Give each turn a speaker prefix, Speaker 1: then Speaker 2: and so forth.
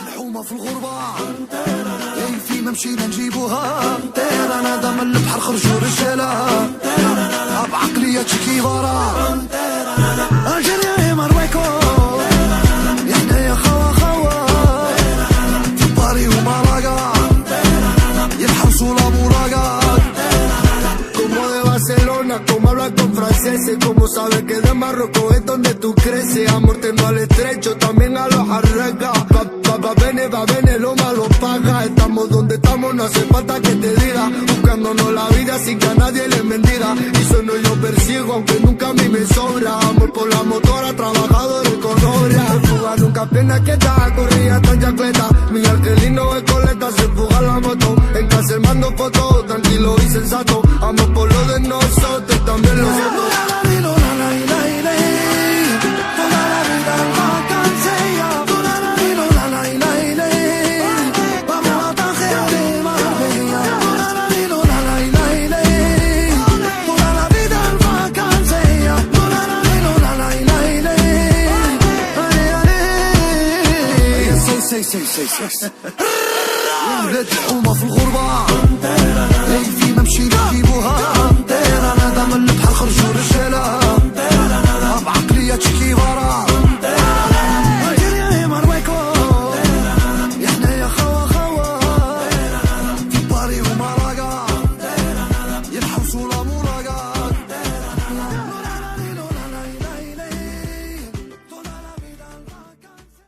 Speaker 1: الحومة في الغربة اي فينا مشينا نجيبوها انا دام البحر خرجوا رجالة بعقلية تشيكيفارا الجيريا مارويكو يا حنايا خوا خوا في باري ومالاقا يلحسوا لابولاقا.
Speaker 2: Como de Barcelona, como habla con franceses, como sabe que de Marruecos es donde tú creces. Amor no al estrecho, también a los arregas. Va bene, lo malo paga. Estamos donde estamos, no hace falta que te diga. Buscándonos la vida sin que a nadie le mendiga. Y sueno yo persigo, aunque nunca a mí me sobra. Amor por la motora, trabajadores con obra. Fuga nunca pena que está, corría tan chacleta. Mi argelino es coleta, se fuga la moto. En casa el mando fotos, tranquilo y sensato. Amor por lo de nosotros, también lo siento.
Speaker 1: ولاد الحومة في الغربة